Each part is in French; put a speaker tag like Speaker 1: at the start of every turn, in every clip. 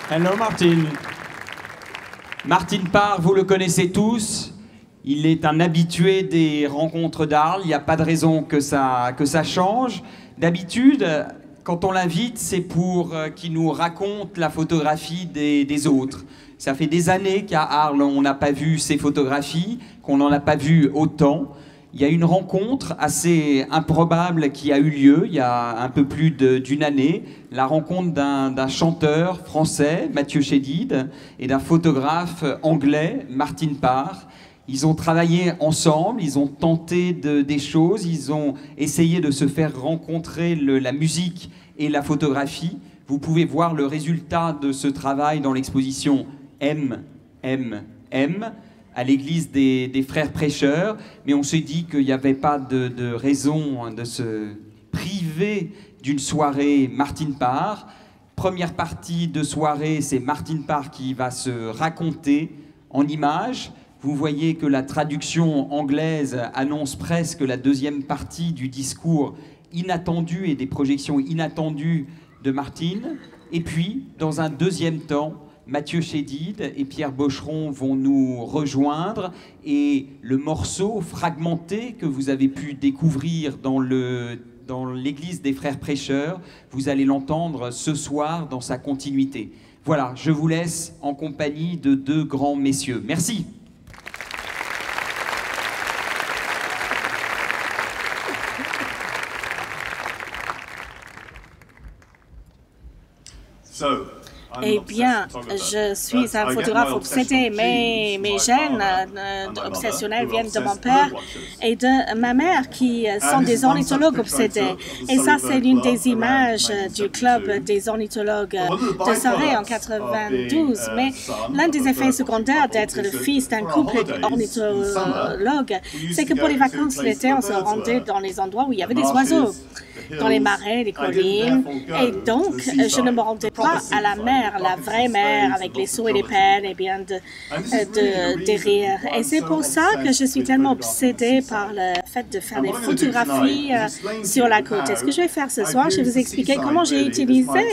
Speaker 1: Hello Martin. Martin Parr, vous le connaissez tous. Il est un habitué des rencontres d'Arles. Il n'y a pas de raison que ça change. D'habitude, quand on l'invite, c'est pour qu'il nous raconte la photographie des autres. Ça fait des années qu'à Arles, on n'a pas vu ces photographies, qu'on n'en a pas vu autant. Il y a une rencontre assez improbable qui a eu lieu il y a un peu plus d'une année, la rencontre d'un chanteur français, Mathieu Chédid, et d'un photographe anglais, Martin Parr. Ils ont travaillé ensemble, ils ont tenté des choses, ils ont essayé de se faire rencontrer la musique et la photographie. Vous pouvez voir le résultat de ce travail dans l'exposition M à l'église des frères prêcheurs, mais on s'est dit qu'il n'y avait pas de raison de se priver d'une soirée Martin Parr. Première partie de soirée, c'est Martin Parr qui va se raconter en images. Vous voyez que la traduction anglaise annonce presque la deuxième partie du discours inattendu et des projections inattendues de Martin. Et puis, dans un deuxième temps, Mathieu Chédid et Pierre Bocheron vont nous rejoindre et le morceau fragmenté que vous avez pu découvrir dans l'église des frères prêcheurs, vous allez l'entendre ce soir dans sa continuité. Voilà, je vous laisse en compagnie de deux grands messieurs. Merci.
Speaker 2: Eh bien, je suis un photographe obsédé, mais mes gènes obsessionnels viennent de mon père et de ma mère qui sont des ornithologues obsédés. Et ça, c'est l'une des images du club des ornithologues de Surrey en 92. Mais l'un des effets secondaires d'être le fils d'un couple d'ornithologues, c'est que pour les vacances l'été, on se rendait dans les endroits où il y avait des oiseaux, dans les marais, les collines. Et donc, je ne me rendais pas à la mer, la vraie mer, avec les sauts et les pelles, et bien des rires. Et c'est pour ça que je suis tellement obsédée par le fait de faire des photographies sur la côte. Et ce que je vais faire ce soir, je vais vous expliquer comment j'ai utilisé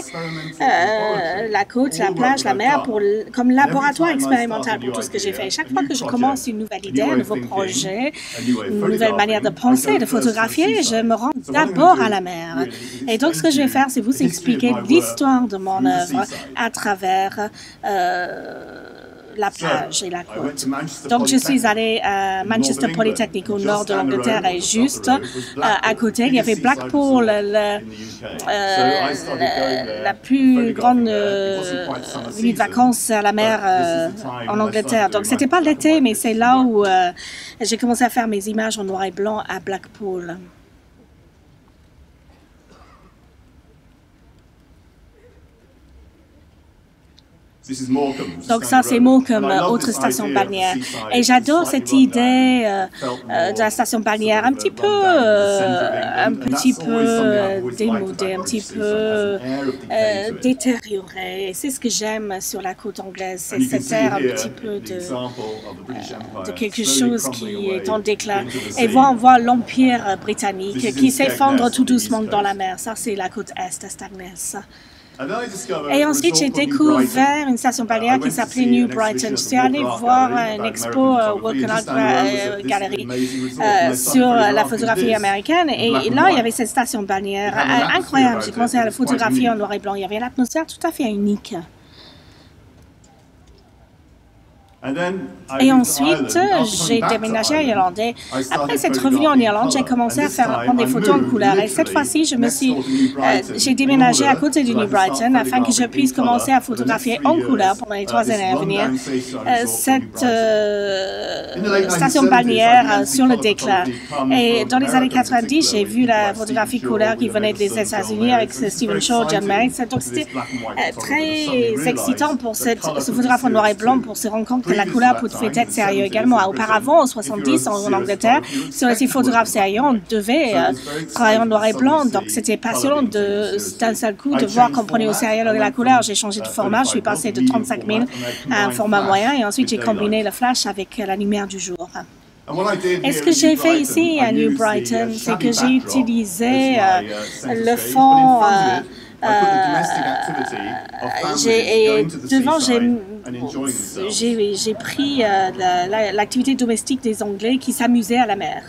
Speaker 2: la côte, la plage, la mer comme laboratoire expérimental pour tout ce que j'ai fait. Chaque fois que je commence une nouvelle idée, un nouveau projet, une nouvelle manière de penser, de photographier, je me rends d'abord à la mer. Et donc, ce que je vais faire, c'est vous expliquer l'histoire de mon œuvre à travers la plage et la côte. Donc, je suis allée à Manchester Polytechnic au nord de l'Angleterre et juste à côté, il y avait Blackpool, la plus grande ville de vacances à la mer en Angleterre. Donc, c'était pas l'été, mais c'est là où j'ai commencé à faire mes images en noir et blanc à Blackpool. Donc ça, c'est Morecambe, autre station balnéaire. Et j'adore cette idée de la station balnéaire un petit peu démodée, un petit peu détériorée. Et c'est ce que j'aime sur la côte anglaise, c'est cet air un petit peu de quelque chose qui est en déclin. Et on voit l'Empire britannique qui s'effondre tout doucement dans la mer. Ça, c'est la côte est, Stagness. Et ensuite, j'ai découvert une station balnéaire qui s'appelait New Brighton. Je suis allée voir une expo Walking Art Gallery sur la photographie américaine. Et là, il y avait cette station balnéaire incroyable. J'ai commencé à la photographier en noir et blanc. Il y avait une atmosphère tout à fait unique. Et ensuite, j'ai déménagé à Irlande. Après s'être revenu en Irlande, j'ai commencé à prendre des photos en couleur. Et cette fois-ci, j'ai déménagé à côté du New Brighton afin que je puisse commencer à photographier en couleur pendant les 3 années à venir cette station balnéaire sur le déclin. Et dans les années 90, j'ai vu la photographie couleur qui venait des États-Unis avec Stephen Shaw, John Merritt. Donc c'était très excitant pour ce photographe en noir et blanc pour se rendre compte que la couleur pouvait être sérieux également. Auparavant, en 70, en Angleterre, si on était photographe sérieux, on devait travailler en noir et blanc. Donc, c'était passionnant d'un seul coup de voir qu'on prenait au sérieux la couleur. J'ai changé de format. Je suis passé de 35 000 à un format moyen. Et ensuite, j'ai combiné le flash avec la lumière du jour. Et ce que j'ai fait ici à New Brighton, c'est que j'ai utilisé le fond devant, j'ai pris l'activité domestique des Anglais qui s'amusaient à la mer.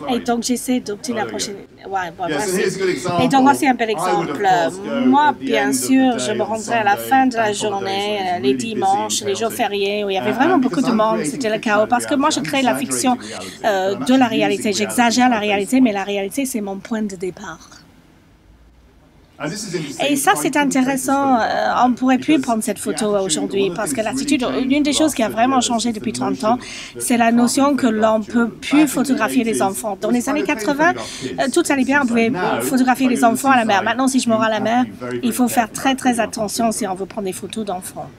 Speaker 2: Et donc, j'essaie d'obtenir la prochaine. Ouais, bon, et donc, voici un bel exemple. Moi, bien sûr, je me rendrai à la fin de la journée, les dimanches, les jours fériés, où il y avait vraiment beaucoup de monde. C'était le chaos. Parce que moi, je crée la fiction de la réalité. J'exagère la réalité, mais la réalité, c'est mon point de départ. Et ça, c'est intéressant. On ne pourrait plus prendre cette photo aujourd'hui parce que l'attitude, l'une des choses qui a vraiment changé depuis 30 ans, c'est la notion que l'on ne peut plus photographier les enfants. Dans les années 80, tout allait bien, on pouvait photographier les enfants à la mer. Maintenant, si je me rends à la mer, il faut faire très, très attention si on veut prendre des photos d'enfants.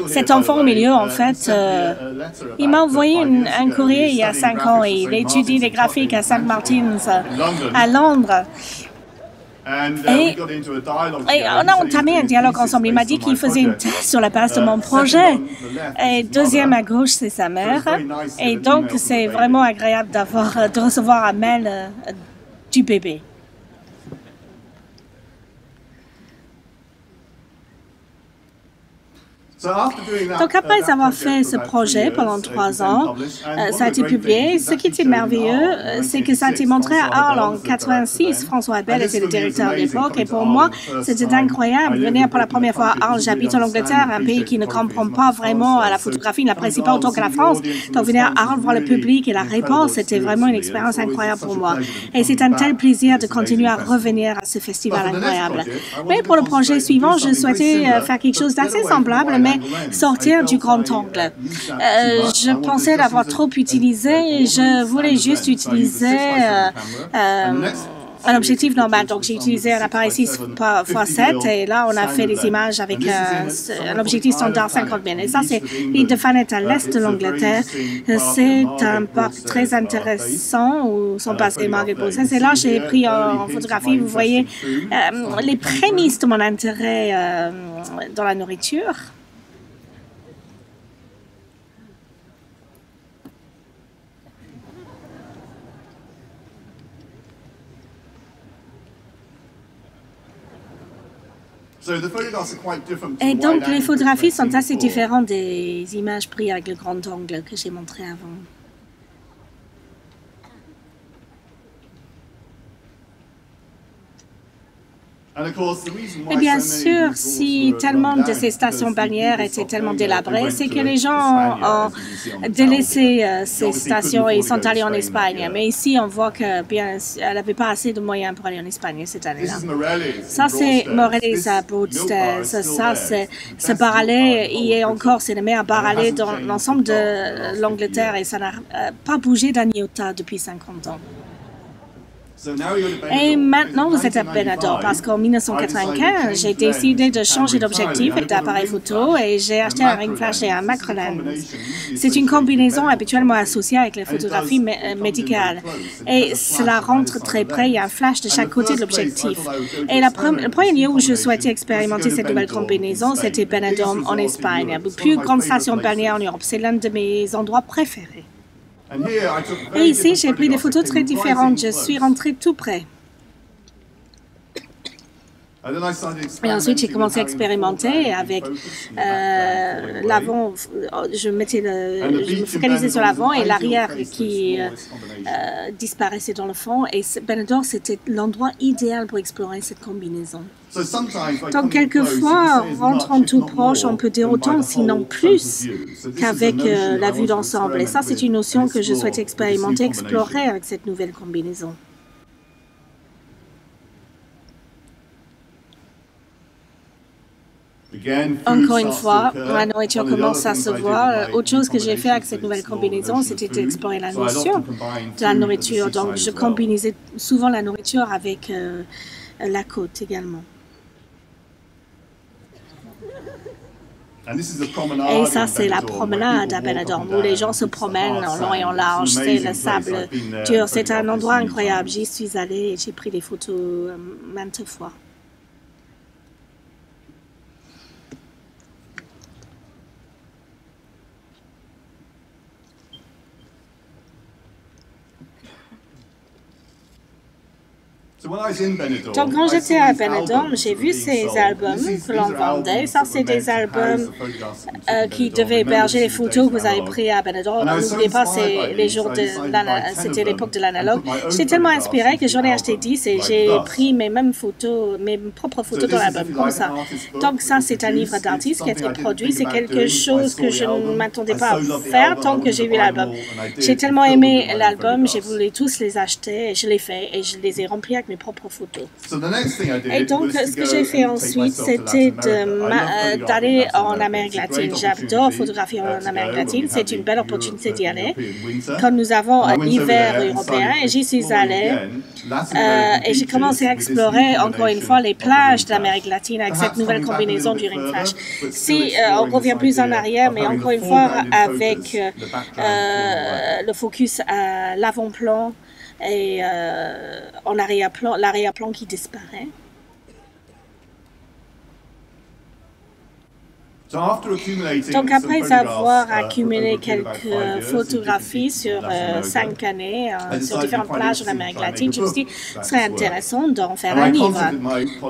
Speaker 2: Cet enfant au milieu, en fait, il m'a envoyé un courrier il y a 5 ans et il étudie les graphiques à St. Martin's, à Londres. Et on a entamé un dialogue ensemble. Il m'a dit qu'il faisait une thèse sur la base de mon projet. Et deuxième à gauche, c'est sa mère. Et donc, c'est vraiment agréable de recevoir un mail du bébé. Donc, après avoir fait ce projet pendant 3 ans, ça a été publié. Ce qui était merveilleux, c'est que ça a été montré à Arles en 86. François Abel était le directeur à l'époque. Et pour moi, c'était incroyable. Venir pour la première fois à Arles, j'habite en Angleterre, un pays qui ne comprend pas vraiment la photographie, n'apprécie pas autant que la France. Donc, venir à Arles, voir le public et la réponse, c'était vraiment une expérience incroyable pour moi. Et c'est un tel plaisir de continuer à revenir à ce festival incroyable. Mais pour le projet suivant, je souhaitais faire quelque chose d'assez semblable, mais sortir du grand angle. Je pensais l'avoir trop utilisé et je voulais juste utiliser un objectif normal. Donc, j'ai utilisé un appareil 6x7 et là, on a fait des images avec un objectif standard 50 000. Et ça, c'est l'île de Thanet à l'est de l'Angleterre. C'est un parc très intéressant où sont passés Margaret Process. Et là, j'ai pris en photographie, vous voyez, les prémices de mon intérêt dans la nourriture. Et donc, les photographies sont assez différentes des images prises avec le grand angle que j'ai montré avant. Et bien sûr, si tellement de ces stations balnéaires étaient tellement délabrées, c'est que les gens ont délaissé ces stations et sont allés en Espagne. Mais ici, on voit qu'elle n'avait pas assez de moyens pour aller en Espagne cette année-là. Ça, c'est Morellis à Broadstairs. Ça, c'est ce bar à lait. Et encore, c'est le meilleur bar à lait dans l'ensemble de l'Angleterre et ça n'a pas bougé d'un iota depuis 50 ans. Et maintenant, vous êtes à Benidorm parce qu'en 1995, j'ai décidé de changer d'objectif et d'appareil photo et j'ai acheté un ring flash et un macro lens. C'est une combinaison habituellement associée avec la photographie médicale. Et cela rentre très près, il y a un flash de chaque côté de l'objectif. Et le premier lieu où je souhaitais expérimenter cette nouvelle combinaison, c'était Benidorm en Espagne, la plus grande station balnéaire en Europe. C'est l'un de mes endroits préférés. Et ici, j'ai pris des photos très différentes. Je suis rentrée tout près. Et ensuite, j'ai commencé à expérimenter avec l'avant. Je me focalisais sur l'avant et l'arrière qui disparaissait dans le fond. Et Benidorm, c'était l'endroit idéal pour explorer cette combinaison. Donc, quelquefois, en rentrant tout proche, on peut dire autant, sinon plus, qu'avec la vue d'ensemble. Et ça, c'est une notion que je souhaite expérimenter, explorer avec cette nouvelle combinaison. Encore une fois, la nourriture commence à se voir. Autre chose que j'ai fait avec cette nouvelle combinaison, c'était d'explorer la notion de la nourriture. Donc, je combinais souvent la nourriture avec la côte également. Et ça, c'est la promenade à Benidorm, où les gens se promènent en long et en large. C'est le sable dur. C'est un endroit incroyable. J'y suis allée et j'ai pris des photos maintes fois. Donc, quand j'étais à Benidorm, j'ai vu ces albums que l'on vendait. Ça, c'est des albums qui devaient héberger les photos que vous avez prises à Benidorm. N'oubliez pas, c'était l'époque de l'analogue. J'étais tellement inspirée que j'en ai acheté 10 et j'ai pris mes propres photos dans l'album, comme ça. Donc, ça, c'est un livre d'artiste qui a été produit. C'est quelque chose que je ne m'attendais pas à faire tant que j'ai vu l'album. J'ai tellement aimé l'album, j'ai voulu tous les acheter et je l'ai fait et je les ai remplis avec mes propres photos. Et donc, ce que j'ai fait ensuite, c'était d'aller en Amérique latine. J'adore photographier en Amérique latine. C'est une belle opportunité d'y aller. Quand nous avons l'hiver européen, et j'y suis allée, et j'ai commencé à explorer encore une fois les plages de l'Amérique latine avec cette nouvelle combinaison du ring flash. Si on revient plus en arrière, mais encore une fois avec le focus à l'avant-plan, et en l'arrière-plan qui disparaît. Donc, après avoir accumulé quelques photographies sur 5 années sur différentes plages de l'Amérique latine, je me suis dit ce serait intéressant d'en faire un livre.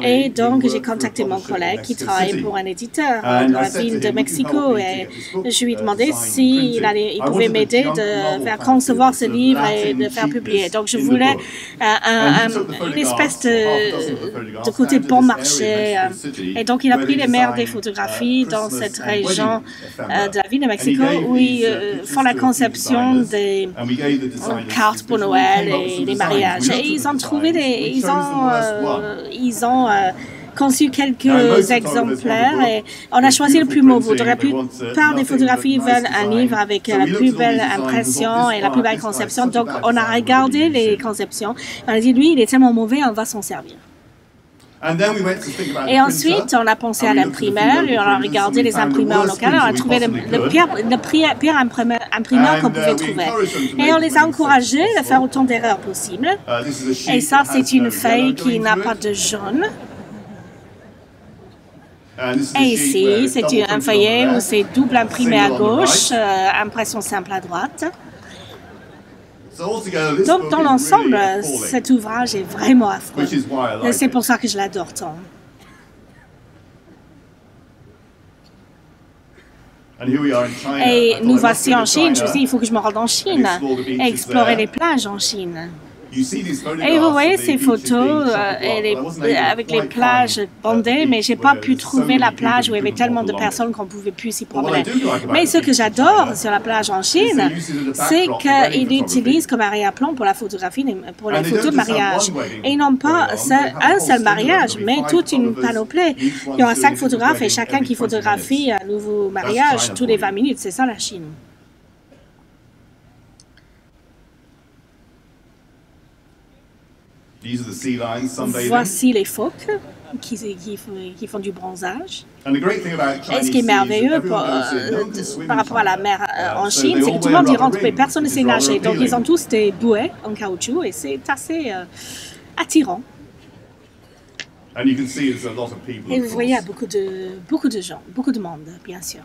Speaker 2: Et donc, j'ai contacté mon collègue qui travaille pour un éditeur dans la ville de Mexico et je lui ai demandé s'il pouvait m'aider de faire concevoir ce livre et de faire publier. Donc, je voulais une espèce de côté bon marché. Et donc, il a pris les meilleures des photographies dans cette région de la ville de Mexico où ils font la conception des cartes pour Noël et des mariages. Et ils ont trouvé ils ont conçu quelques exemplaires et on a choisi le plus mauvais. Donc la plupart des photographies veulent un livre avec la plus belle impression et la plus belle conception. Donc on a regardé les conceptions. On a dit, lui, il est tellement mauvais, on va s'en servir. Et ensuite, on a pensé à l'imprimeur et on a regardé les imprimeurs locaux. On a trouvé le pire imprimeur qu'on pouvait trouver. Et on les a encouragés à faire autant d'erreurs possibles. Et ça, c'est une feuille qui n'a pas de jaune. Et ici, c'est un feuillet où c'est double imprimé à gauche, impression simple à droite. Donc, dans l'ensemble, cet ouvrage est vraiment affreux. Et c'est pour ça que je l'adore tant. Et nous voici en Chine. Je me suis dit, il faut que je me rende en Chine et explorer les plages en Chine. Et vous voyez ces photos avec les plages bandées, mais je n'ai pas pu trouver la plage où il y avait tellement de personnes qu'on ne pouvait plus s'y promener. Mais ce que j'adore sur la plage en Chine, c'est qu'ils utilisent comme arrière-plan pour la photographie, pour les photos de mariage. Et ils n'ont pas un seul mariage, mais toute une panoplie. Il y aura 5 photographes et chacun qui photographie un nouveau mariage tous les 20 minutes. C'est ça la Chine. Voici les phoques qui font du bronzage. Et ce qui est merveilleux par rapport à la mer en Chine, c'est que tout le monde y rentre, mais personne ne sait nager. Donc, ils ont tous des bouées en caoutchouc et c'est assez attirant. Et vous voyez, il y a beaucoup de gens, beaucoup de monde, bien sûr.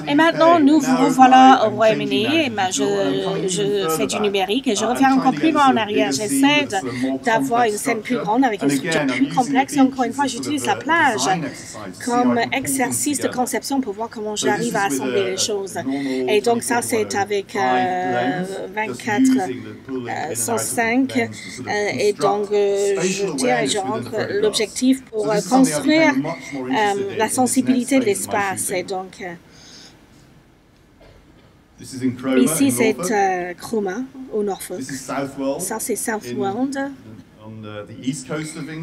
Speaker 2: Et maintenant, nous vous revoilà au Royaume-Uni. Je fais du numérique et je reviens encore plus loin en arrière. J'essaie d'avoir une scène plus grande avec une structure plus complexe. Et encore une fois, j'utilise la plage comme exercice de conception pour voir comment j'arrive à assembler les choses. Et donc ça, c'est avec 24-105. Et donc, je tiens et je rentre l'objectif pour construire la sensibilité de l'espace. Et donc, ici, c'est Cromer, au Norfolk. Ça, c'est Southwold,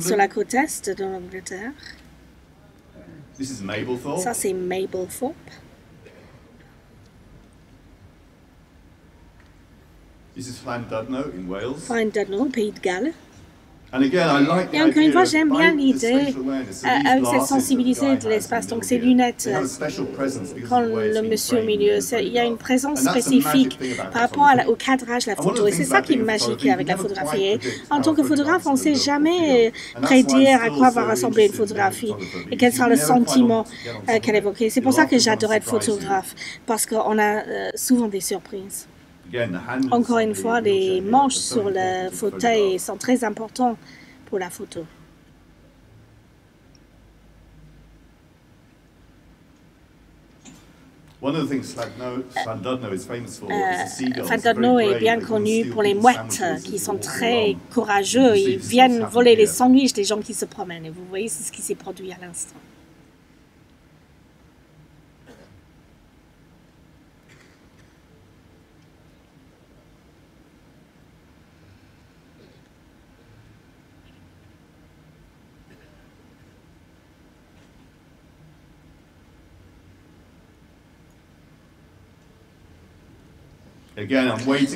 Speaker 2: sur la côte est de l'Angleterre. Ça, c'est Mablethorpe. Llandudno, Pays de Galles. Et encore une fois, j'aime bien l'idée avec cette sensibilité de l'espace, donc ces lunettes, quand le monsieur au milieu, il y a une présence spécifique par rapport au cadrage de la photo. Et c'est ça qui est magique avec la photographie. Et en tant que photographe, on ne sait jamais prédire à quoi va ressembler une photographie et quel sera le sentiment qu'elle évoque. C'est pour ça que j'adore être photographe, parce qu'on a souvent des surprises. Encore une fois, les manches sur le fauteuil sont très importants pour la photo. Llandudno est bien connu pour les mouettes qui sont très courageux. Ils viennent voler les sandwichs des gens qui se promènent. Et vous voyez, c'est ce qui s'est produit à l'instant.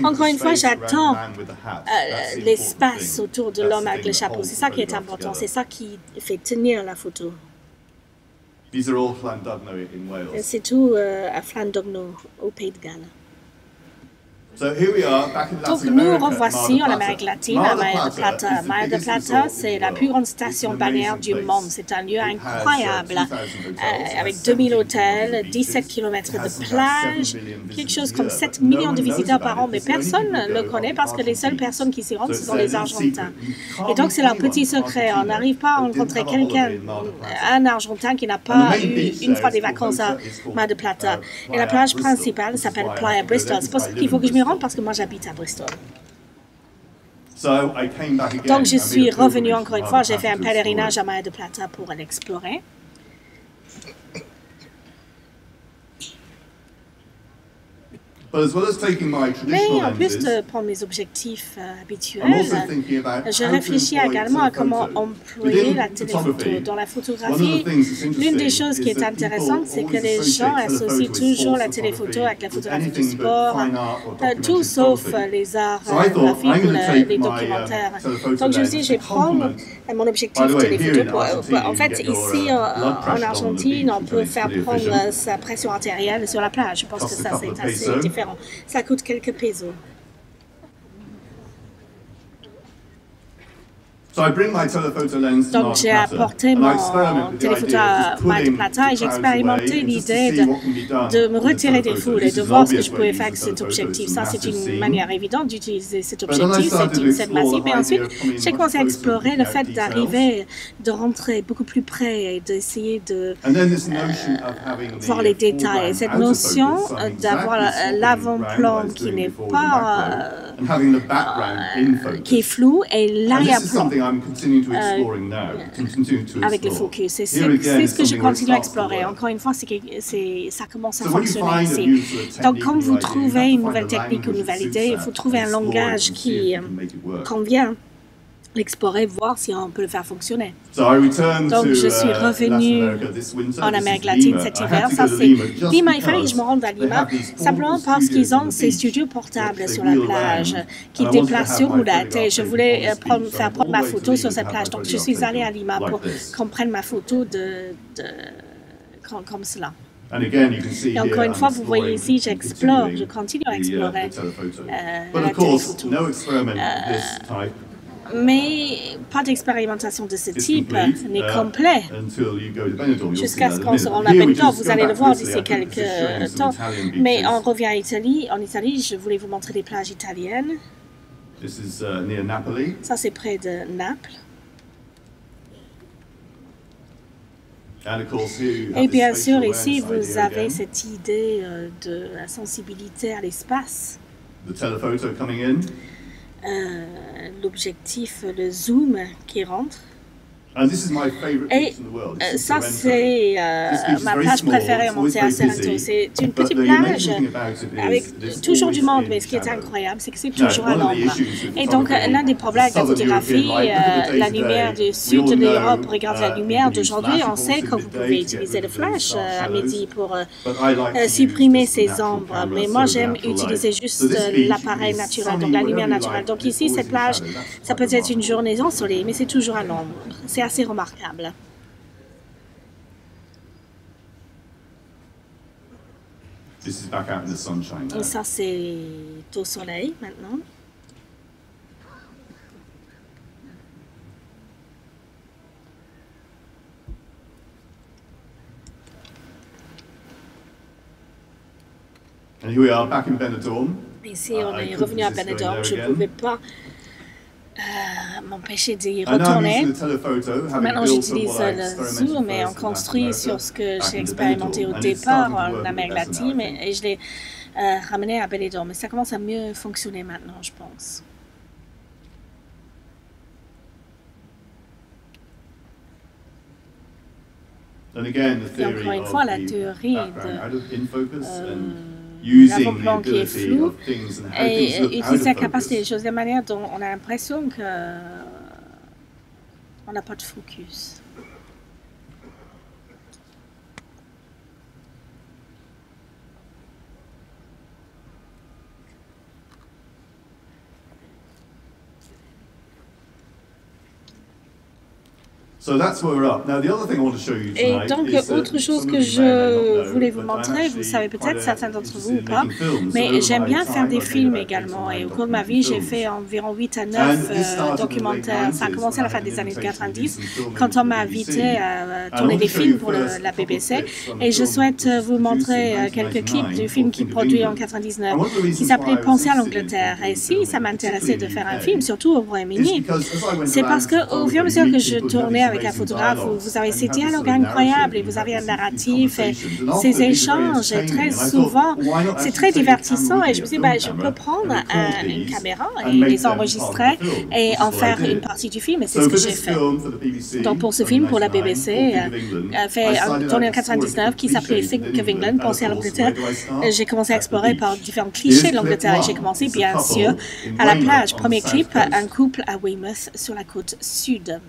Speaker 2: Encore une fois, j'attends l'espace autour de l'homme avec le chapeau. C'est ça qui est important. C'est ça qui fait tenir la photo. C'est tout à Llandudno, au Pays de Galles. Donc nous revoici en Amérique latine, à Mar del Plata. Mar del Plata, c'est la plus grande station balnéaire du monde. C'est un lieu incroyable, avec 2000 hôtels, 17 km de plage, quelque chose comme 7 millions de visiteurs par an, mais personne ne le connaît parce que les seules personnes qui s'y rendent, ce sont les Argentins. Et donc c'est leur petit secret. On n'arrive pas à rencontrer quelqu'un, un Argentin qui n'a pas eu une fois des vacances à Mar del Plata. Et la plage principale s'appelle Playa Bristol. C'est pour ça qu'il faut que je m'y rende, parce que moi j'habite à Bristol. Donc je suis revenue encore une fois, j'ai fait un pèlerinage à Mar del Plata pour l'explorer. Mais en plus de prendre mes objectifs habituels, je réfléchis également à comment employer la téléphoto. Dans la photographie, l'une des choses qui est intéressante, c'est que les gens associent toujours la téléphoto avec la photographie de sport, tout sauf les arts graphiques ou les documentaires. Donc je me suis dit, je vais prendre mon objectif téléphoto. En fait, ici en Argentine, on peut faire prendre sa pression artérielle sur la plage. Je pense que ça c'est assez différent. Ça coûte quelques pesos. Donc j'ai apporté mon téléphoto à Mar del Plata et j'ai expérimenté l'idée de me retirer des foules et de voir ce que je pouvais faire avec cet objectif. Ça, c'est une manière évidente d'utiliser cet objectif, c'est une scène massive. Et ensuite, j'ai commencé à explorer le fait d'arriver, de rentrer beaucoup plus près et d'essayer de voir les détails. Et cette notion d'avoir l'avant-plan qui n'est pas qui est flou et l'arrière-plan avec le focus. C'est ce que je continue à explorer. Encore une fois, ça commence à fonctionner ici. Donc, quand vous trouvez une nouvelle technique ou une nouvelle idée, il faut trouver un langage qui convient. L'explorer, voir si on peut le faire fonctionner. Donc, je suis revenue en Amérique latine cet hiver. Ça, c'est Lima. Il fallait que je me rende à Lima, simplement parce qu'ils ont ces studios portables sur la plage qui déplacent sur roulette. Et je voulais faire prendre ma photo sur cette plage. Donc, je suis allée à Lima pour qu'on prenne ma photo comme cela. Et encore une fois, vous voyez ici, j'explore, je continue à explorer la téléphoto. Mais pas d'expérimentation de ce type n'est complet jusqu'à ce qu'on se rende à Benidorm. Vous allez le voir d'ici quelques temps. Mais on revient à Italie. En Italie, je voulais vous montrer les plages italiennes. Ça, c'est près de Naples. Et bien sûr, ici, vous avez cette idée de la sensibilité à l'espace. L'objectif, le zoom qui rentre. Et ça, c'est ma plage préférée au Monte Sorrento. C'est une petite plage avec toujours du monde, mais ce qui est incroyable, c'est que c'est toujours à l'ombre. Et donc, l'un des problèmes avec la photographie, la lumière du sud de l'Europe regarde la lumière d'aujourd'hui. On sait que vous pouvez utiliser le flash à midi pour supprimer ces ombres, mais moi, j'aime utiliser juste l'appareil naturel, donc la lumière naturelle. Donc ici, cette plage, ça peut être une journée ensoleillée, mais c'est toujours à l'ombre. C'est assez remarquable. Et ça, c'est au soleil maintenant. Ici, on est revenu à Benidorm. Je ne pouvais pas m'empêcher d'y retourner. Maintenant, j'utilise le zoom et on construit sur ce que j'ai expérimenté au départ en Amérique latine et je l'ai ramené à Benidorm. Mais ça commence à mieux fonctionner maintenant, je pense. Et encore une fois, la théorie de l'avant-plan qui est flou et utiliser la capacité des choses de manière dont on a l'impression qu'on n'a pas de focus. Et donc, autre chose que je voulais vous montrer, vous savez peut-être, certains d'entre vous ou pas, mais j'aime bien faire des films également. Et au cours de ma vie, j'ai fait environ 8 à 9 documentaires. Ça a commencé à la fin des années 90, quand on m'a invité à tourner des films pour la BBC. Et je souhaite vous montrer quelques clips du film qui est produit en 99, qui s'appelait Penser à l'Angleterre. Et si ça m'intéressait de faire un film, surtout au Royaume-Uni, c'est parce qu'au fur et à mesure que je tournais avec un photographe, vous avez ces dialogues incroyables et vous avez un narratif et ces échanges. Et très souvent, c'est très divertissant. Et je me suis dit, je peux prendre une caméra et les enregistrer et en faire une partie du film. Et c'est ce que j'ai fait. Donc, pour ce film, pour la BBC, fait tourné en 99 qui s'appelait Think of England, Penser à l'Angleterre, j'ai commencé à explorer par différents clichés de l'Angleterre. Et j'ai commencé, bien sûr, à la plage. Premier clip, un couple à Weymouth sur la côte sud.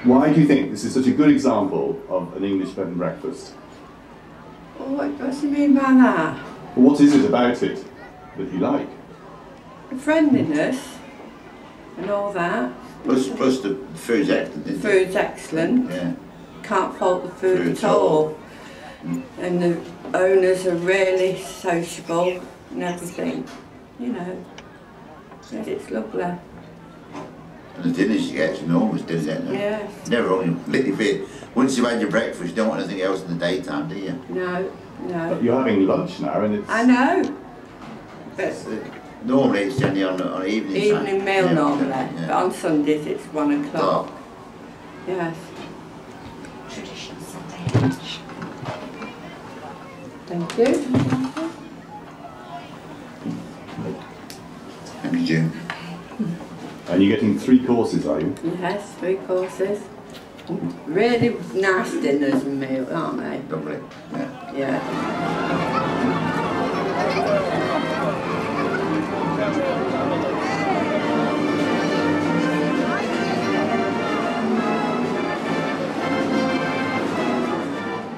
Speaker 3: Why do you think this is such a good example of an English bed and breakfast?
Speaker 4: What do you mean by that?
Speaker 3: Well, what is it about it that you like?
Speaker 4: The friendliness and all that.
Speaker 5: Plus the food's excellent.
Speaker 4: The food's excellent.
Speaker 5: Yeah.
Speaker 4: Can't fault the food at all. And the owners are really sociable and everything. You know, it's lovely.
Speaker 5: And the dinners you get enormous, does it?
Speaker 4: Yeah.
Speaker 5: Never only a little bit. Once you've had your breakfast, you don't want anything else in the daytime, do you?
Speaker 4: No, no.
Speaker 3: But you're having lunch now, and it's...
Speaker 4: I know. But
Speaker 5: normally it's generally on evening time.
Speaker 4: Evening meal
Speaker 5: yeah,
Speaker 4: normally,
Speaker 5: yeah.
Speaker 4: but on Sundays it's 1 o'clock. Yes.
Speaker 2: Traditional Sunday lunch.
Speaker 4: Thank you.
Speaker 5: Thank you, June.
Speaker 3: And you're getting 3 courses, are you?
Speaker 4: Yes, 3 courses. Really nice dinners and meals, aren't they?
Speaker 5: Lovely. Yeah.
Speaker 4: Yeah.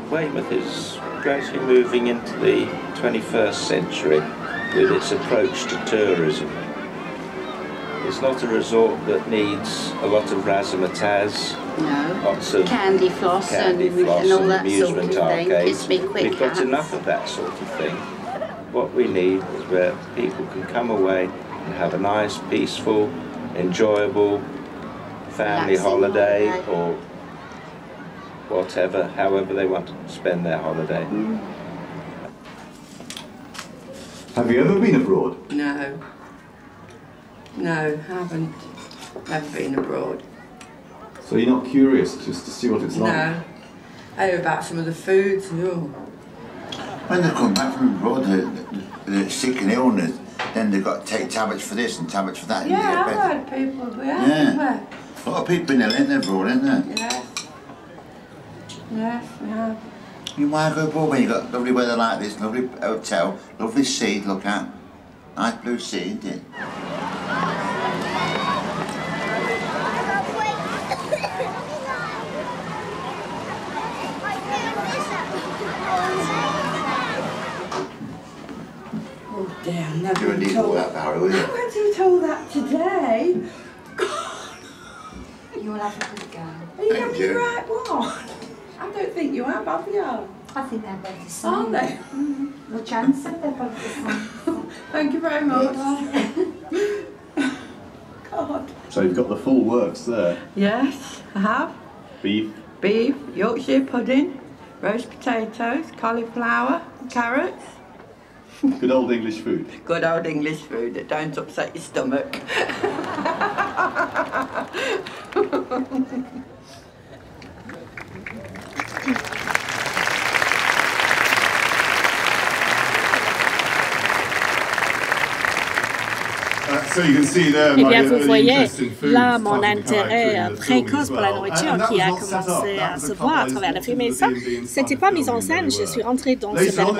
Speaker 6: Weymouth is gradually moving into the 21st century with its approach to tourism. It's not a resort that needs a lot of razzmatazz, lots of
Speaker 7: candy floss and all that
Speaker 6: amusement
Speaker 7: sort of thing.
Speaker 6: arcades.
Speaker 7: We've
Speaker 6: got enough of that sort of thing. What we need is where people can come away and have a nice, peaceful, enjoyable family holiday or whatever, however they want to spend their holiday.
Speaker 3: Have you ever been abroad?
Speaker 4: No. No, haven't. Never been abroad.
Speaker 3: So you're not curious just to see what it's like?
Speaker 4: No. I hear about some of the foods. Oh.
Speaker 5: When they come back from abroad, they're sick and ill, and then they've got to take tablets for this and tablets for that.
Speaker 4: Yeah, I've heard people be everywhere.
Speaker 5: A lot of people in there, ain't there, abroad, isn't there?
Speaker 4: Yes. Yes, we have.
Speaker 5: You might go abroad when you've got lovely weather like this, lovely hotel, lovely sea to look at. Nice blue sea, isn't it?
Speaker 4: Oh dear, I'm never
Speaker 5: You wouldn't need all that, Barry, would you?
Speaker 4: I went to tell that today. God.
Speaker 7: You'll have a good go.
Speaker 4: Are you having the right one? I don't think you have you?
Speaker 7: I think they're both the same.
Speaker 4: Aren't they?
Speaker 7: Well, Jan said they're both the same.
Speaker 4: Thank you very much. God.
Speaker 3: So you've got the full works there.
Speaker 4: Yes, I have.
Speaker 3: Beef.
Speaker 4: Beef, Yorkshire pudding, roast potatoes, cauliflower, carrots.
Speaker 3: Good old English food.
Speaker 4: Good old English food that don't upset your stomach.
Speaker 2: Eh bien, vous voyez là mon intérêt précoce pour la nourriture qui a commencé à se voir à travers le film. Et ça, c'était pas mis en scène. Je suis rentrée dans ce bed and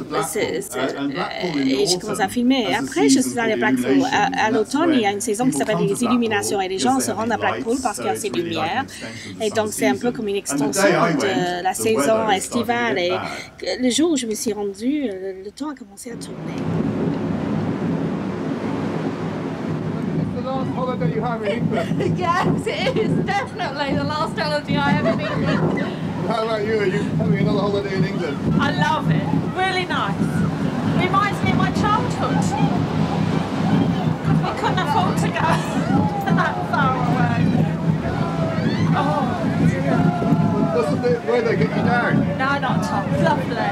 Speaker 2: breakfast et j'ai commencé à filmer. Et après, je suis allée à Blackpool. À l'automne, il y a une saison qui s'appelle les illuminations et les gens se rendent à Blackpool parce qu'il y a ces lumières. Et donc, c'est un peu comme une extension de la saison estivale. Et le jour où je me suis rendue, le temps a commencé à tourner.
Speaker 8: Last holiday you have in England?
Speaker 9: Yes, it is definitely the last holiday I have in England.
Speaker 3: How about you? Are you having another holiday in England?
Speaker 9: I love it. Really nice. Reminds me of my childhood. Because we couldn't afford to go that far away. Oh, dear.
Speaker 3: Doesn't it where they get you down?
Speaker 9: No, not at all. Lovely.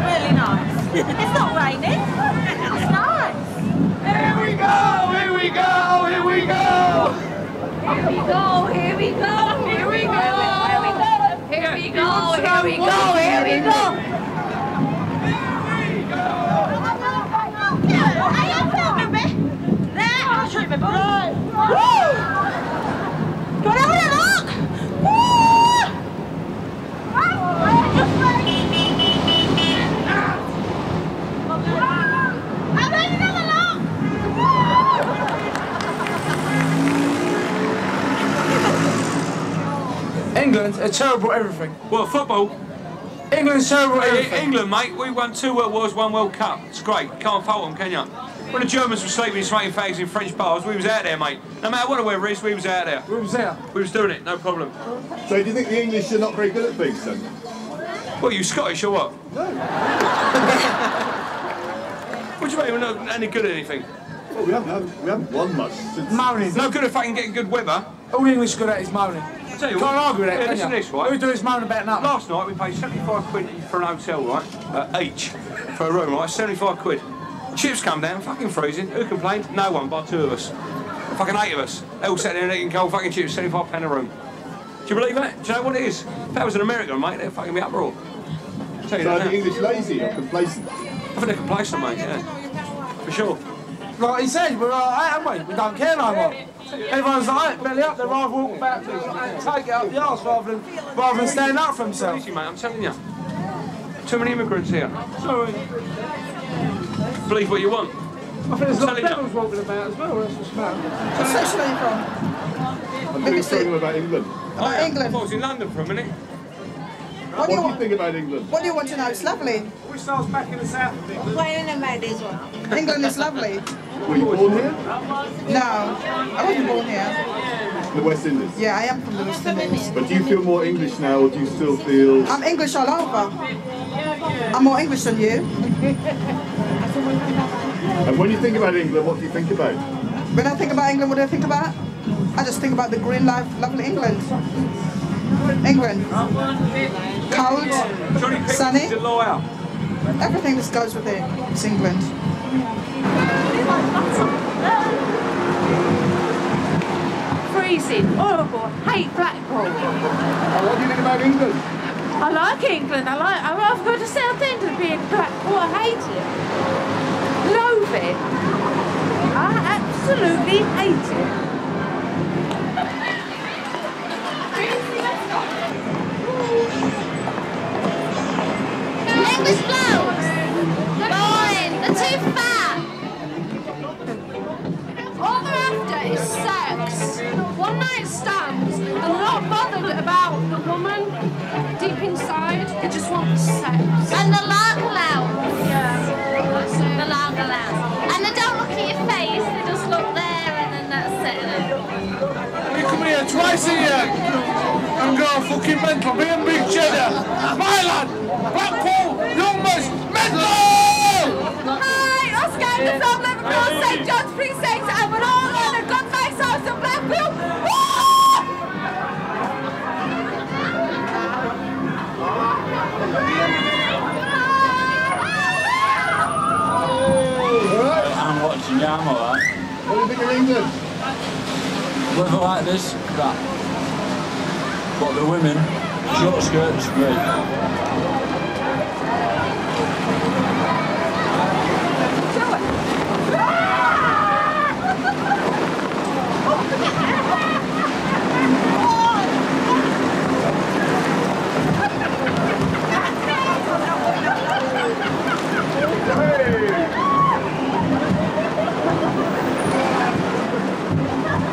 Speaker 9: Really nice. It's not raining. It's nice.
Speaker 8: Here we go! Here we go! Here we go!
Speaker 9: Here we go! Here we go! Here we go! Here we go! Here we go! Here we go! Are you filming me? There! I'll show you my body. Woo! Go down and look! Woo! I'm ready to look!
Speaker 8: England are terrible at everything.
Speaker 10: Well, football?
Speaker 8: England's terrible at everything.
Speaker 10: England, mate, we won 2 World Wars, 1 World Cup. It's great. Can't fault them, can you? When the Germans were slaving and smoking fags in French bars, we was out there, mate. No matter what the weather is, we was out there.
Speaker 8: We was there.
Speaker 10: We was doing it, no problem.
Speaker 3: So do you think the English are not very good at things then?
Speaker 10: What, you Scottish or what?
Speaker 3: No.
Speaker 10: What do you mean we're not any good at anything?
Speaker 3: Well, we haven't won much since...
Speaker 8: Moaning.
Speaker 10: No good at fucking getting good weather.
Speaker 8: All the English are good at is moaning.
Speaker 10: I tell you
Speaker 8: Can't argue with that,
Speaker 10: yeah,
Speaker 8: can
Speaker 10: listen
Speaker 8: you?
Speaker 10: to this, right?
Speaker 8: All we do is moan about nothing.
Speaker 10: Last night we paid 75 quid for an hotel, right? Each. For a room, right? 75 quid. Chips come down, fucking freezing. Who complained? No one, but 2 of us. Fucking 8 of us. They all sat there and eating cold fucking chips, £75 a room. Do you believe that? Do you know what it is? If that was an American, mate, they'd fucking be uproar.
Speaker 3: So are the English lazy or complacent?
Speaker 10: I think they're complacent, mate, yeah. For sure.
Speaker 8: Like he said, we're alright, haven't we? We don't care no more. Everyone's like, belly up, they'd rather walk back and take it up the arse rather than stand up for themselves.
Speaker 10: Easy, mate, I'm telling you. Too many immigrants here.
Speaker 8: Sorry.
Speaker 10: Believe what you want.
Speaker 8: I think there's a lot of devils walking about as well, that's what's about.
Speaker 11: What section are you from?
Speaker 3: I'm doing something about England.
Speaker 11: About England?
Speaker 10: I was in London for a minute.
Speaker 3: What do you think about England?
Speaker 11: What do you want to know? It's lovely.
Speaker 8: We start back in the south of England.
Speaker 11: England is lovely.
Speaker 3: Were you born here?
Speaker 11: No, I wasn't born here.
Speaker 3: The West Indies?
Speaker 11: Yeah, I am from the West Indies.
Speaker 3: But do you feel more English now, or do you still feel...
Speaker 11: I'm English all over. I'm more English than you.
Speaker 3: And when you think about England, what do you think about?
Speaker 11: When I think about England, what do I think about? I just think about the green life, lovely England. England. Cold, sunny. Everything that goes with it. It's England.
Speaker 9: Freezing, horrible, hate Blackpool.
Speaker 3: What do you think about England?
Speaker 9: I like England, I'd rather go to South End than be in Blackpool, I hate it. Loathe
Speaker 12: it. I absolutely hate it.
Speaker 13: English blokes! Boring! They're too fat! All they're after is sex. One night stands, and they're not bothered about the woman deep inside. They just want sex. And the lark allowance. Yeah, that's it. The lark allowance. And they don't look at your face, they just look there and then that's it.
Speaker 8: You come here twice a year and go fucking mental, be a big cheddar. My lad, Blackpool, Youngmas, mental!
Speaker 13: Hi, Oscar from Liverpool, St John's Precinct, and we're all in a good nice house in Blackpool.
Speaker 14: I'm watching you, I'm alright.
Speaker 3: What do you think of England?
Speaker 14: Weather like this, crap. But the women, short skirts, great.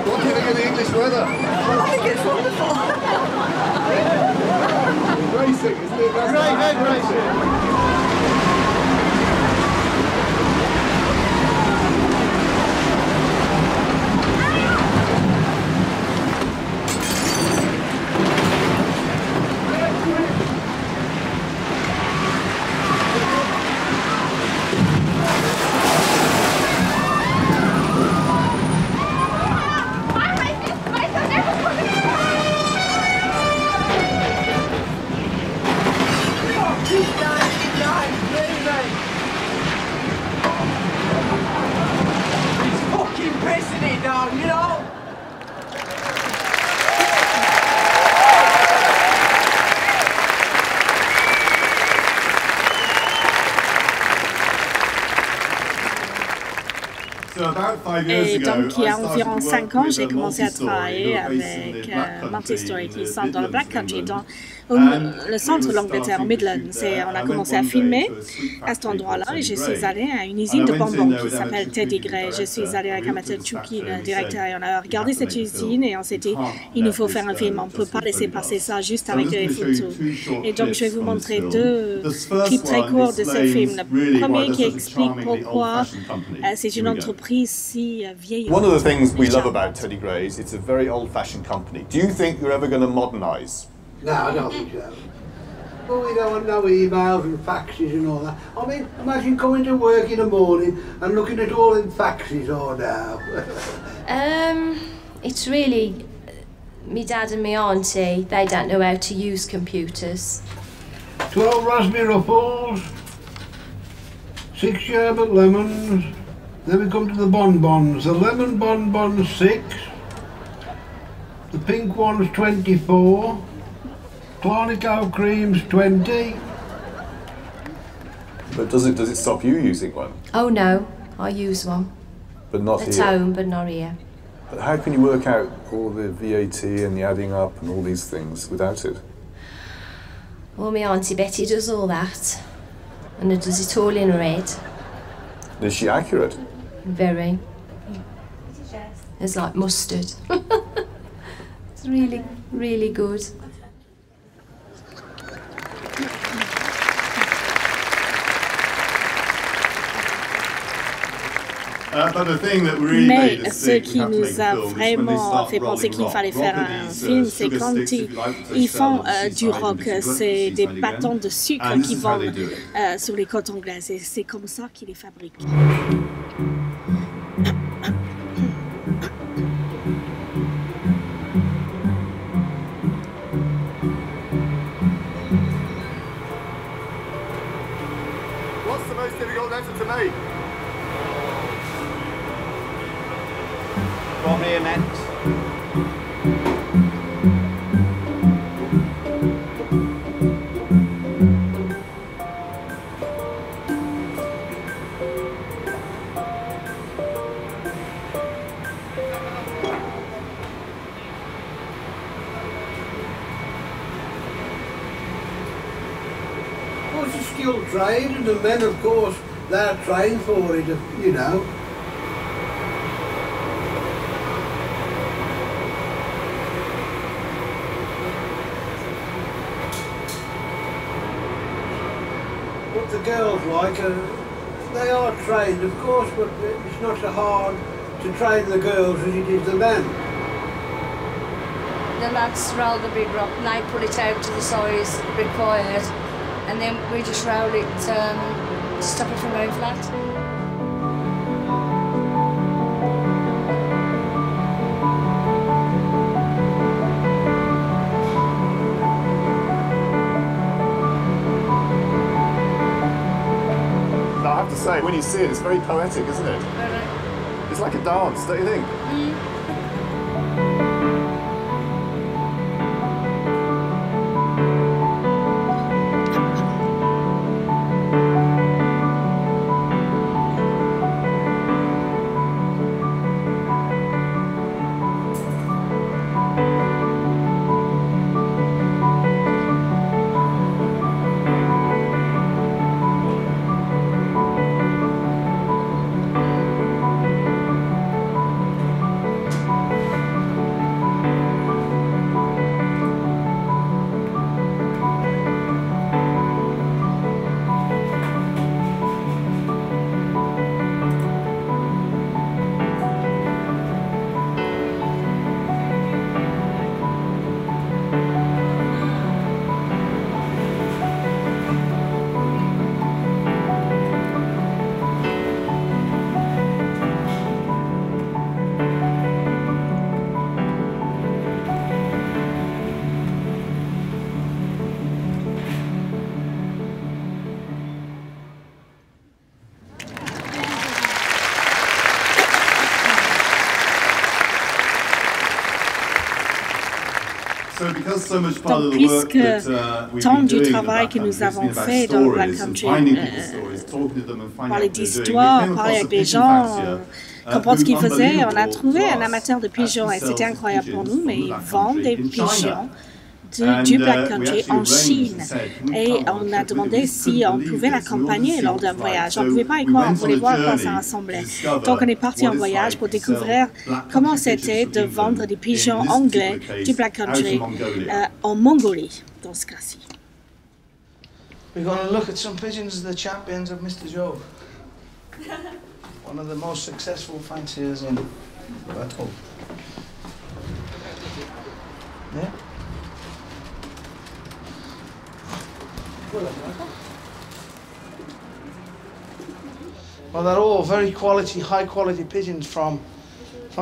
Speaker 3: What do you think of the English weather?
Speaker 11: I think it's wonderful.
Speaker 3: Racing, isn't it? That's racing.
Speaker 2: Et donc, il y a environ 5 ans, j'ai commencé à travailler avec Multistory qui sont dans le Black Country, dans le centre de l'Angleterre, au Midlands. Et on a commencé à filmer à cet endroit-là. Et je suis allée à une usine de bonbons qui s'appelle Teddy Gray. Je suis allée avec Amateur Chouki, le directeur, et on a regardé cette usine et on s'est dit, il nous faut faire un film. On ne peut pas laisser passer ça juste avec des photos. Et donc, je vais vous montrer 2 clips très courts de ce film. Le premier qui explique pourquoi c'est une entreprise si vieille.
Speaker 3: One of the things we love about Teddy Gray is it's a very old-fashioned company. Do you think you're ever going to modernise?
Speaker 15: No, I don't think so. Well, we don't want no emails and faxes and all that. I mean, imagine coming to work in the morning and looking at all them faxes all now.
Speaker 16: It's really me dad and me auntie. They don't know how to use computers.
Speaker 15: 12 raspberry ruffles, 6 sherbet lemons. Then we come to the bonbons. The lemon bonbon's 6. The pink one's 24. Clonico cream's 20.
Speaker 3: But does it stop you using one?
Speaker 16: Oh no, I use one.
Speaker 3: But not
Speaker 16: At
Speaker 3: here?
Speaker 16: home, but not here.
Speaker 3: But how can you work out all the VAT and the adding up and all these things without it?
Speaker 16: Well, my auntie Betty does all that. And does it all in her head.
Speaker 3: Is she accurate?
Speaker 16: Very. It's like mustard. It's really, really good.
Speaker 2: Mais ce qui nous a vraiment fait penser qu'il fallait faire un film, c'est quand ils font du rock. C'est des bâtons de sucre qui vont sur les côtes anglaises. Et c'est comme ça qu'ils les fabriquent.
Speaker 3: What's the most difficult letter to make?
Speaker 1: Probably an X.
Speaker 15: trade, and the men, of course, they're trained for it, you know. What the girls like, they are trained, of course, but it's not so hard to train the girls as it is the men.
Speaker 17: The lads roll the big rock and they pull it out to the size required, and then we just roll it to stop it from going flat.
Speaker 3: I have to say, when you see it, it's very poetic, isn't it? It's like a dance, don't you think?
Speaker 2: Donc, puisque tant du travail que nous avons fait dans Black Country, parler d'histoire, parler avec les gens, comprendre ce qu'ils faisaient, on a trouvé un amateur de pigeons et c'était incroyable pour nous, mais ils vendent des pigeons du Black Country en Chine. Et on a demandé si on pouvait l'accompagner lors d'un voyage. On ne pouvait pas y croire, on voulait voir à quoi ça ressemblait. Donc on est parti en voyage pour découvrir comment c'était de vendre des pigeons anglais du Black Country en Mongolie, dans ce cas-ci.
Speaker 8: We're going to look at some pigeons, the champions of Mr. Joe. One of the most successful fanciers in Bateau. Yeah? Well, they're all very quality, high quality pigeons from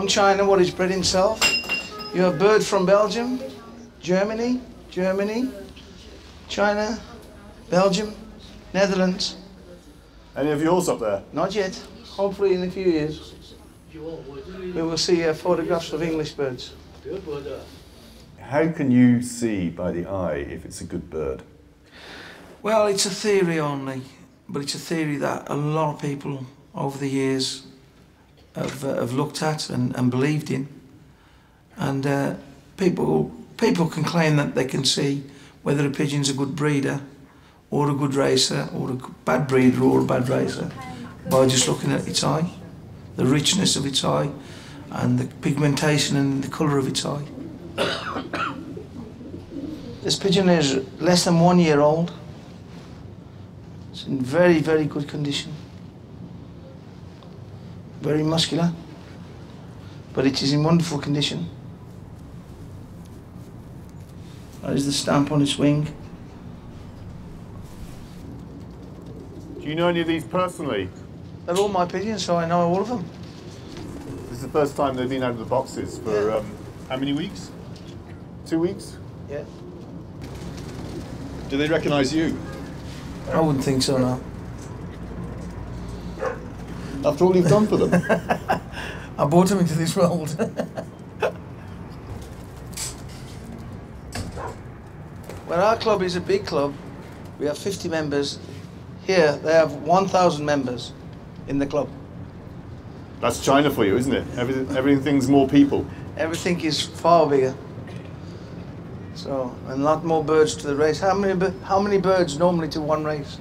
Speaker 8: China, what is bred in South. You have birds from Belgium, Germany, China, Belgium, Netherlands.
Speaker 3: Any of yours up there?
Speaker 8: Not yet. Hopefully in a few years we will see photographs of English birds.
Speaker 3: How can you see by the eye if it's a good bird?
Speaker 8: Well, it's a theory only, but it's a theory that a lot of people over the years have looked at and believed in. And people can claim that they can see whether a pigeon's a good breeder or a good racer or a bad breeder or a bad racer by just looking at its eye, the richness of its eye and the pigmentation and the colour of its eye. This pigeon is less than 1 year old. It's in very, very good condition. Very muscular, but it is in wonderful condition. That is the stamp on its wing.
Speaker 3: Do you know any of these personally?
Speaker 8: They're all my pigeons, so I know all of them.
Speaker 3: This is the first time they've been out of the boxes for how many weeks? 2 weeks?
Speaker 8: Yeah.
Speaker 3: Do they recognise you?
Speaker 8: I wouldn't think so, no.
Speaker 3: After all you've done for them?
Speaker 8: I brought them into this world. Well, our club is a big club. We have 50 members. Here, they have 1,000 members in the club.
Speaker 3: That's China for you, isn't it? Everything's more people.
Speaker 8: Everything is far bigger. So, and a lot more birds to the race. How many birds normally to one race?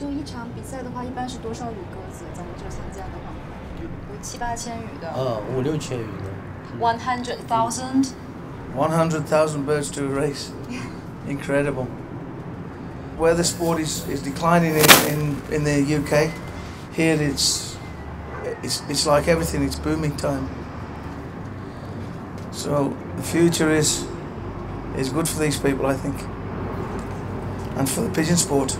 Speaker 18: 就一场比赛的话，一般是多少羽鸽子？咱们这参加的话，有7、8千羽的。
Speaker 19: 5、6千羽的。
Speaker 18: 100,000.
Speaker 8: 100,000 birds to a race. Incredible. Where the sport is declining in the UK, here it's like everything, it's booming time. So the future is good for these people, I think, and for the pigeon sport.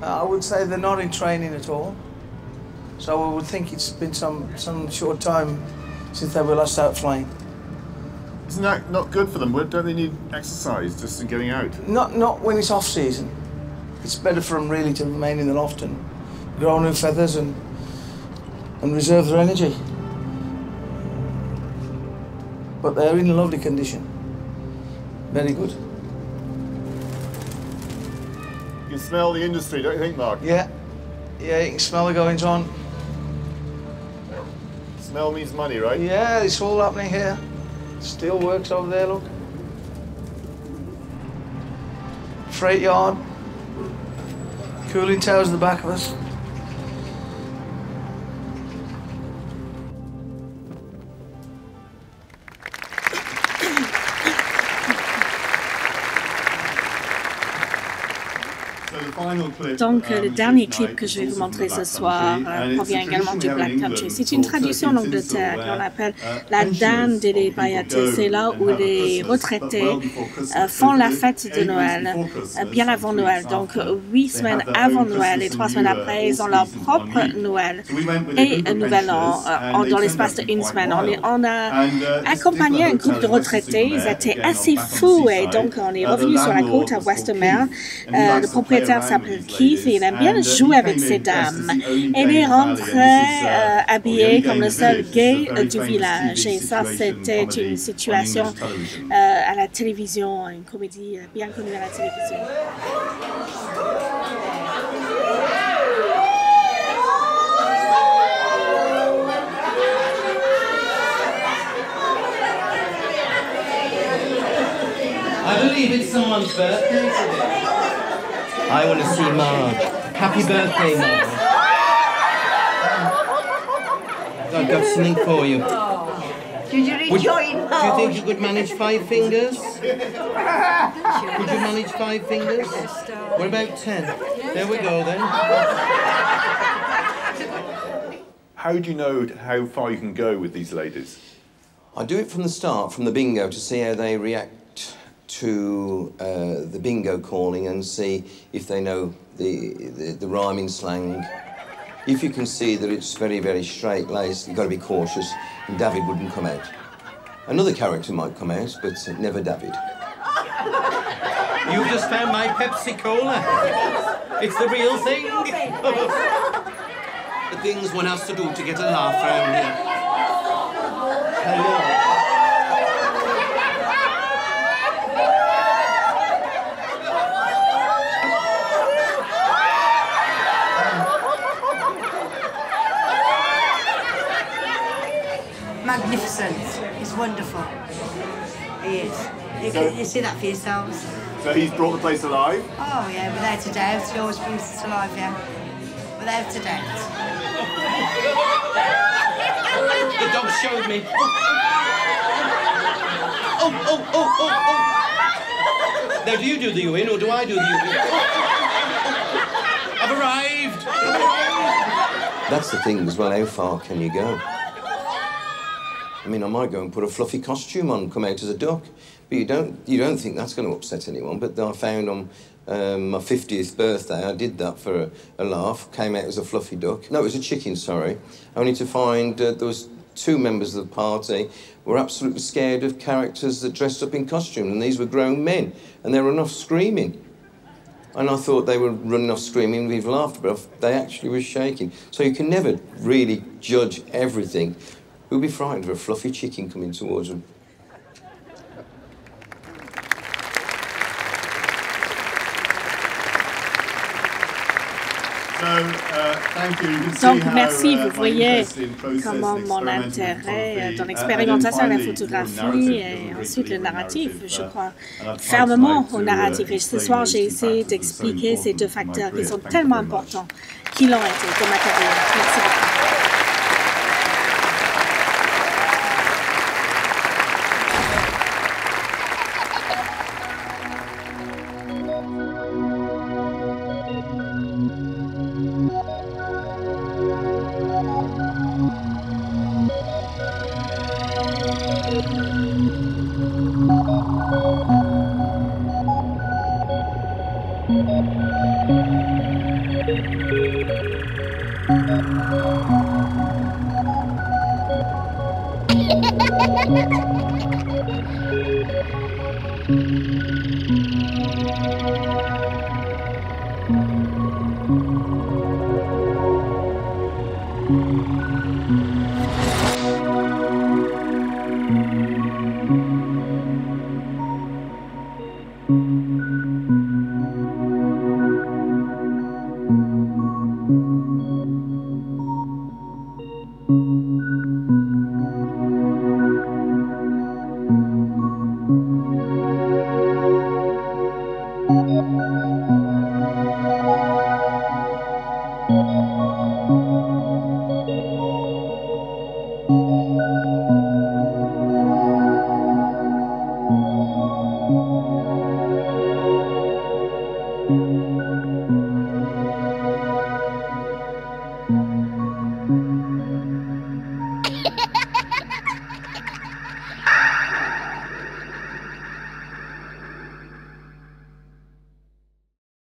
Speaker 8: I would say they're not in training at all. So I would think it's been some short time since they were last out flying.
Speaker 3: Isn't that not good for them? Don't they need exercise just in getting out?
Speaker 8: Not when it's off season. It's better for them really to remain in the loft and grow new feathers and reserve their energy. But they're in lovely condition. Very good.
Speaker 3: You can smell the industry, don't you think, Mark?
Speaker 8: Yeah. Yeah, you can smell the goings on.
Speaker 3: Smell means money, right?
Speaker 8: Yeah, it's all happening here. Steel works over there, look. Freight yard. Cooling towers at the back of us.
Speaker 2: Donc, le dernier clip que je vais vous montrer ce soir provient également du Black Country. C'est une tradition en Angleterre qu'on appelle la Dan de l'Ibayate. C'est là où les retraités font la fête de Noël, bien avant Noël. Donc, 8 semaines avant Noël et 3 semaines après, ils ont leur propre Noël et Nouvel An dans l'espace d'une semaine. On a accompagné un groupe de retraités. Ils étaient assez fous et donc on est revenu sur la côte à Westmerland. Le propriétaire s'appelle Keith et il aime bien jouer avec ces dames. Et il est rentré habillé comme le seul gay du village. Et ça, c'était une situation à la télévision, une comédie bien connue à la télévision.
Speaker 20: I believe it's someone's birthday today. I want to see Marge. Happy birthday, Marge. I've got something for you.
Speaker 4: Did you rejoin,
Speaker 20: Do you think you could manage 5 fingers? Could you manage 5 fingers? What about 10? There we go then.
Speaker 3: How do you know how far you can go with these ladies?
Speaker 21: I do it from the start, from the bingo, to see how they react to the bingo calling and see if they know the rhyming slang. If you can see that it's very, very straight-laced, you've got to be cautious, and David wouldn't come out. Another character might come out, but never David.
Speaker 20: You've just found my Pepsi Cola. It's the real thing. The things one has to do to get a laugh around here. Hello.
Speaker 22: Magnificent. He's wonderful. He is. You see that for yourselves.
Speaker 3: So he's brought the place alive?
Speaker 22: Oh yeah, without a doubt. He always brings us alive, yeah. Without a doubt.
Speaker 20: The dog showed me. Oh. Now, do you do the U-in or do I do the U-in? I've arrived.
Speaker 21: That's the thing as well, how far can you go? I mean, I might go and put a fluffy costume on, come out as a duck, but you don't think that's going to upset anyone. But I found on my 50th birthday, I did that for a laugh, came out as a fluffy duck. No, it was a chicken, sorry. Only to find there was 2 members of the party were absolutely scared of characters that dressed up in costume, and these were grown men, and they were off screaming. And I thought they were running off screaming with laughter, but they actually were shaking. So you can never really judge everything. Who'd be frightened of a fluffy chicken coming towards them?
Speaker 3: So
Speaker 2: Donc, merci. Vous voyez comment mon intérêt dans l'expérimentation de la photographie et ensuite le narratif, je crois fermement au narratif. Et ce soir, j'ai essayé d'expliquer ces deux facteurs qui sont tellement importants qu'ils l'ont été dans ma carrière. Merci beaucoup.
Speaker 6: Thank you.